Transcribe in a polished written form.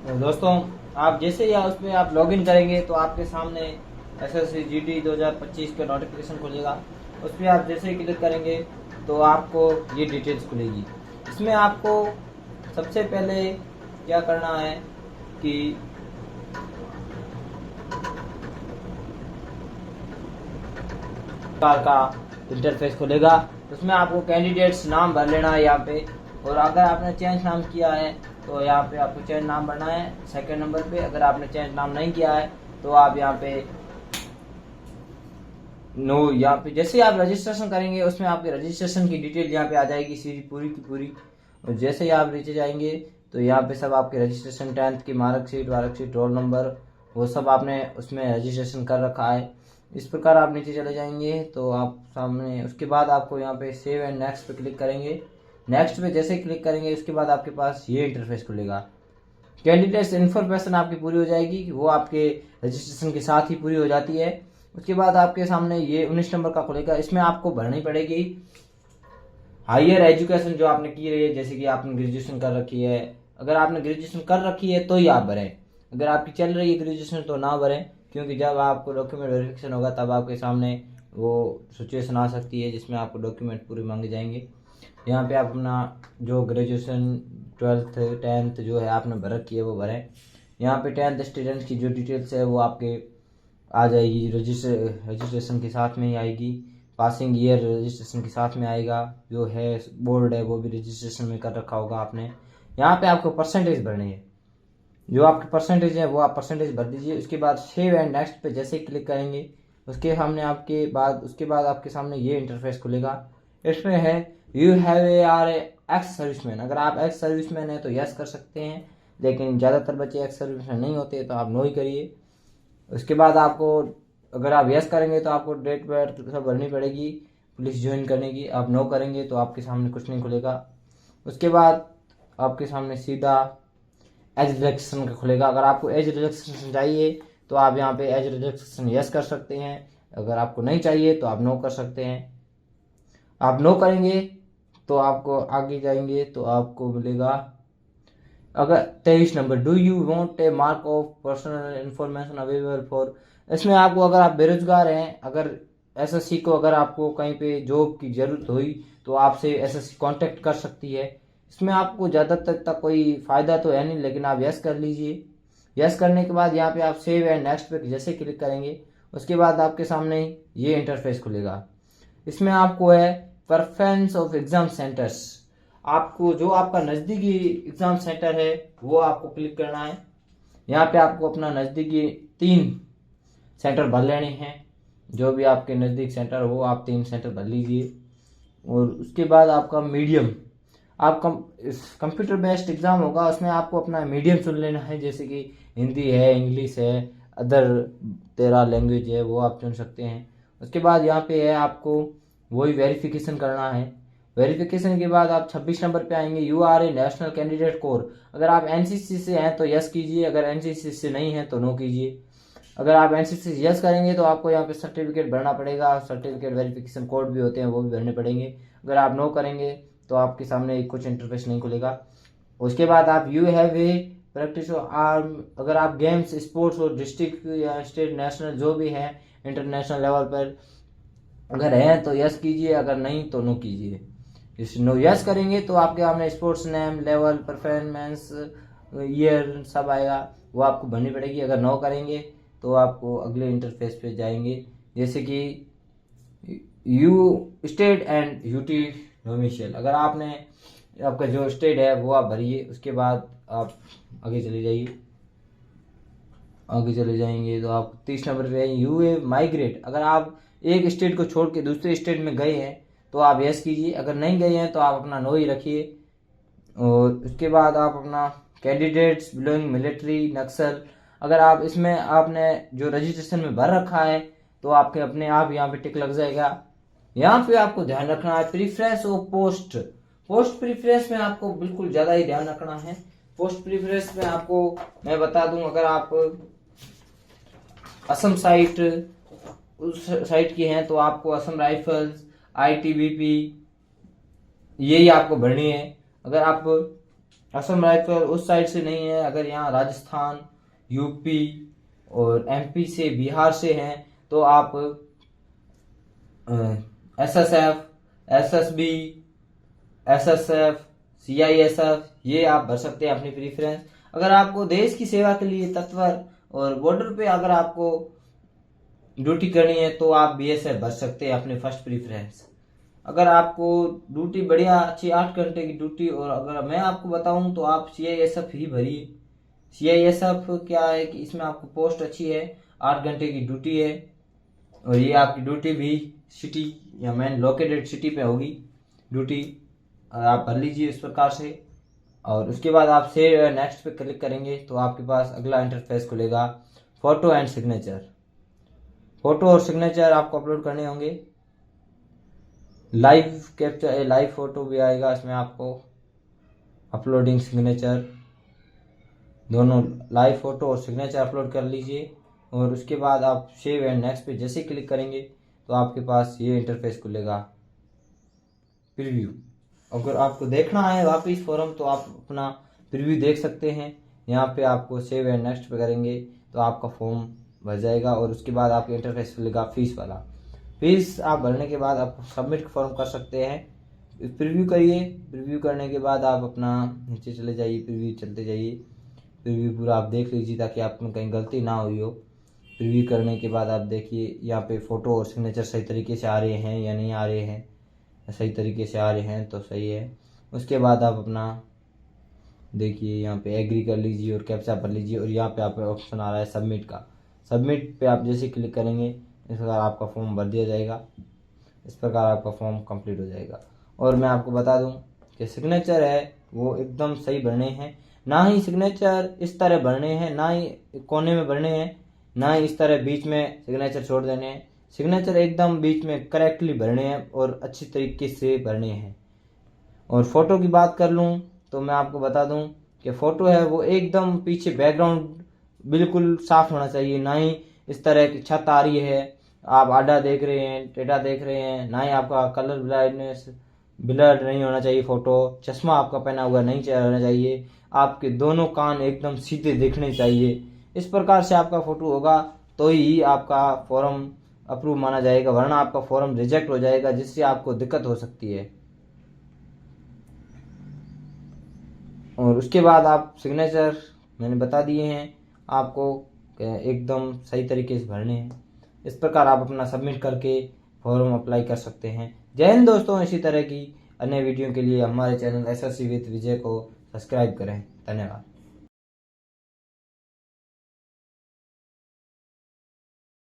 तो दोस्तों, आप जैसे ही उसमें आप लॉगिन करेंगे तो आपके सामने एसएससी जीडी 2025 का नोटिफिकेशन खुलेगा। उस पर आप जैसे ही क्लिक करेंगे तो आपको ये डिटेल्स खुलेगी। इसमें आपको सबसे पहले क्या करना है कि प्रकार का इंटरफेस खुलेगा। उसमें आपको कैंडिडेट्स नाम भर लेना है यहाँ पे, और अगर आपने चेंज नाम किया है तो यहाँ पे आपको चेंज नाम भरना है सेकंड नंबर पे। अगर आपने चेंज नाम नहीं किया है तो आप यहाँ पे नो, यहाँ पे जैसे आप रजिस्ट्रेशन करेंगे उसमें आपके रजिस्ट्रेशन की डिटेल यहाँ पे आ जाएगी सीधी पूरी की पूरी। और जैसे ही आप नीचे जाएंगे तो यहाँ पे सब आपके रजिस्ट्रेशन 10th की मार्कशीट रोल नंबर वो सब आपने उसमें रजिस्ट्रेशन कर रखा है। इस प्रकार आप नीचे चले जाएंगे तो आप सामने उसके बाद आपको यहाँ पे सेव एंड नेक्स्ट पे क्लिक करेंगे। नेक्स्ट पे जैसे क्लिक करेंगे उसके बाद आपके पास ये इंटरफेस खुलेगा। कैंडिडेट्स इन्फॉर्मेशन आपकी पूरी हो जाएगी कि वो आपके रजिस्ट्रेशन के साथ ही पूरी हो जाती है। उसके बाद आपके सामने ये 19 नंबर का खुलेगा। इसमें आपको भरनी पड़ेगी हायर एजुकेशन जो आपने की रही है, जैसे कि आपने ग्रेजुएशन कर रखी है। अगर आपने ग्रेजुएशन कर रखी है तो ही आप भरें, अगर आपकी चल रही है ग्रेजुएशन तो ना भरें, क्योंकि जब आपको डॉक्यूमेंट वेरिफिकेशन होगा तब आपके सामने वो सिचुएशन आ सकती है जिसमें आपको डॉक्यूमेंट पूरे मांगे जाएंगे। यहाँ पे आप अपना जो ग्रेजुएशन 12th 10th जो है आपने भर रखी है वो भरें। यहाँ पे 10th स्टूडेंट की जो डिटेल्स है वो आपके आ जाएगी, रजिस्ट्रेशन के साथ में ही आएगी। पासिंग ईयर रजिस्ट्रेशन के साथ में आएगा, जो है बोर्ड है वो भी रजिस्ट्रेशन में कर रखा होगा आपने। यहाँ पे आपको परसेंटेज भरनी है, जो आपके परसेंटेज है वो आप परसेंटेज भर दीजिए। उसके बाद सेव एंड नेक्स्ट पे जैसे ही क्लिक करेंगे उसके बाद आपके सामने ये इंटरफेस खुलेगा। इसमें है you have A R ex serviceman. अगर आप एक्स सर्विसमैन है तो यस कर सकते हैं, लेकिन ज़्यादातर बच्चे एक्स सर्विसमैन नहीं होते तो आप नो ही करिए। उसके बाद आपको अगर आप यस करेंगे तो आपको डेट बर्थ सब भरनी पड़ेगी पुलिस ज्वाइन करने की। आप नो करेंगे तो आपके सामने कुछ नहीं खुलेगा। उसके बाद आपके सामने सीधा एज रिलैक्सेशन का खुलेगा। अगर आपको एज रिलैक्सेशन चाहिए तो आप यहाँ पे एज रिलैक्सेशन यस कर सकते हैं, अगर आपको नहीं चाहिए तो आप नो कर सकते हैं। आप नो करेंगे तो आपको आगे जाएंगे तो आपको मिलेगा अगर 23 number, do you want a mark of personal information available for. इसमें आपको अगर आप बेरोजगार हैं, अगर एसएससी को अगर आपको कहीं पे जॉब की जरूरत हुई तो आपसे एसएससी कांटेक्ट कर सकती है। इसमें आपको ज़्यादातर तक कोई फ़ायदा तो है नहीं, लेकिन आप यस कर लीजिए। यस करने के बाद यहाँ पे आप सेव एंड नेक्स्ट पे जैसे क्लिक करेंगे उसके बाद आपके सामने ये इंटरफेस खुलेगा। इसमें आपको है प्रेफरेंस ऑफ एग्जाम सेंटर्स। आपको जो आपका नज़दीकी एग्जाम सेंटर है वो आपको क्लिक करना है। यहाँ पे आपको अपना नज़दीकी 3 सेंटर भर लेने हैं, जो भी आपके नज़दीक सेंटर हो आप 3 सेंटर भर लीजिए। और उसके बाद आपका मीडियम, आप कंप्यूटर बेस्ड एग्ज़ाम होगा, उसमें आपको अपना मीडियम चुन लेना है, जैसे कि हिंदी है, इंग्लिश है, अदर 13 लैंग्वेज है वो आप चुन सकते हैं। उसके बाद यहाँ पे है आपको वही वेरिफिकेशन करना है। वेरिफिकेशन के बाद आप 26 नंबर पे आएंगे, you are a national candidate corps. अगर आप एनसीसी से हैं तो यस कीजिए, अगर एनसीसी से नहीं है तो नो कीजिए। अगर आप एनसीसी से यस करेंगे तो आपको यहाँ पे सर्टिफिकेट भरना पड़ेगा, सर्टिफिकेट वेरिफिकेशन कोड भी होते हैं वो भी भरने पड़ेंगे। अगर आप नो करेंगे तो आपके सामने कुछ इंटरफेस नहीं खुलेगा। उसके बाद आप you have a practice arm. अगर आप गेम्स स्पोर्ट्स और डिस्ट्रिक्ट या स्टेट नेशनल जो भी है इंटरनेशनल लेवल पर अगर है तो यस कीजिए, अगर नहीं तो नो कीजिए। इस नो यस करेंगे तो आपके सामने sports name, level, performance, year सब आएगा, वो आपको भरनी पड़ेगी। अगर नो करेंगे तो आपको अगले इंटरफेस पे जाएंगे, जैसे कि you state and UT domicile. अगर आपने आपका जो स्टेट है वो आप भरिए। उसके बाद आप आगे चले जाइए, आगे चले जाएंगे तो आप 30 नंबर पे यू ए माइग्रेट। अगर आप एक स्टेट को छोड़ के दूसरे स्टेट में गए हैं तो आप यस कीजिए, अगर नहीं गए हैं तो आप अपना नो ही रखिए। और उसके बाद आप अपना कैंडिडेट्स बिलोंगिंग मिलिट्री नक्सल, अगर आप इसमें आपने जो रजिस्ट्रेशन में भर रखा है तो आपके अपने आप यहाँ पे टिक लग जाएगा। यहाँ पे आपको ध्यान रखना है प्रीफ्रेंस और पोस्ट। पोस्ट प्रीफ्रेंस में आपको बिल्कुल ज़्यादा ही ध्यान रखना है। पोस्ट प्रीफ्रेंस में आपको मैं बता दूं, अगर आप असम साइट उस साइट की हैं तो आपको असम राइफल्स, आईटीबीपी यही आपको भरनी है। अगर आप असम राइफल उस साइड से नहीं है। अगर यहाँ राजस्थान, यूपी और एमपी से, बिहार से हैं तो आप SSF, SSB, SSF, CISF ये आप भर सकते हैं अपनी प्रीफरेंस। अगर आपको देश की सेवा के लिए तत्पर और बॉर्डर पे अगर आपको ड्यूटी करनी है तो आप BSF भर सकते हैं अपने फर्स्ट प्रीफरेंस। अगर आपको ड्यूटी बढ़िया अच्छी 8 घंटे की ड्यूटी, और अगर मैं आपको बताऊं तो आप CISF ही भरिए। CISF क्या है कि इसमें आपको पोस्ट अच्छी है, 8 घंटे की ड्यूटी है, और ये आपकी ड्यूटी भी सिटी या मेन लोकेटेड सिटी पे होगी ड्यूटी। आप भर लीजिए इस प्रकार से, और उसके बाद आप सेव नेक्स्ट पे क्लिक करेंगे तो आपके पास अगला इंटरफेस खुलेगा, फोटो एंड सिग्नेचर। फोटो और सिग्नेचर आपको अपलोड करने होंगे। लाइव कैप्चर, लाइव फोटो भी आएगा इसमें आपको, अपलोडिंग सिग्नेचर, दोनों लाइव फोटो और सिग्नेचर अपलोड कर लीजिए। और उसके बाद आप सेव एंड नेक्स्ट पे जैसे क्लिक करेंगे तो आपके पास ये इंटरफेस खुलेगा, प्रीव्यू। अगर आपको देखना है वापस फॉर्म तो आप अपना प्रीव्यू देख सकते हैं। यहाँ पे आपको सेव एंड नेक्स्ट पे करेंगे तो आपका फॉर्म भर जाएगा, और उसके बाद आपका इंटरफेस खुलेगा फीस वाला। फीस आप भरने के बाद आप सबमिट फॉर्म कर सकते हैं। प्रीव्यू करिए, प्रीव्यू करने के बाद आप अपना नीचे चले जाइए, प्रीव्यू चलते जाइए, प्रीव्यू पूरा आप देख लीजिए ताकि आपको कहीं गलती ना हुई हो। प्रीव्यू करने के बाद आप देखिए यहाँ पे फ़ोटो और सिग्नेचर सही तरीके से आ रहे हैं या नहीं आ रहे हैं। सही तरीके से आ रहे हैं तो सही है। उसके बाद आप अपना देखिए यहाँ पे एग्री कर लीजिए और कैप्चा भर लीजिए, और यहाँ पे आप ऑप्शन आ रहा है सबमिट का। सबमिट पे आप जैसे क्लिक करेंगे इस प्रकार आपका फॉर्म भर दिया जाएगा। इस प्रकार आपका फॉर्म कंप्लीट हो जाएगा। और मैं आपको बता दूं कि सिग्नेचर है वो एकदम सही भरने हैं, ना ही सिग्नेचर इस तरह भरने हैं, ना ही कोने में भरने हैं, ना ही इस तरह बीच में सिग्नेचर छोड़ देने हैं। सिग्नेचर एकदम बीच में करेक्टली भरने हैं और अच्छी तरीके से भरने हैं। और फोटो की बात कर लूँ तो मैं आपको बता दूं कि फ़ोटो है वो एकदम पीछे बैकग्राउंड बिल्कुल साफ होना चाहिए, ना ही इस तरह की छत आ रही है, आप आधा देख रहे हैं, टेढ़ा देख रहे हैं, ना ही आपका कलर ब्लाइंडनेस ब्लर नहीं होना चाहिए। फ़ोटो, चश्मा आपका पहना हुआ नहीं होना चाहिए, आपके दोनों कान एकदम सीधे दिखने चाहिए। इस प्रकार से आपका फ़ोटो होगा तो ही आपका फॉर्म अप्रूव माना जाएगा, वरना आपका फॉर्म रिजेक्ट हो जाएगा, जिससे आपको दिक्कत हो सकती है। और उसके बाद आप सिग्नेचर मैंने बता दिए हैं आपको एकदम सही तरीके से भरने हैं। इस प्रकार आप अपना सबमिट करके फॉर्म अप्लाई कर सकते हैं। जय हिंद दोस्तों, इसी तरह की अन्य वीडियो के लिए हमारे चैनल SSC विद विजय को सब्सक्राइब करें। धन्यवाद।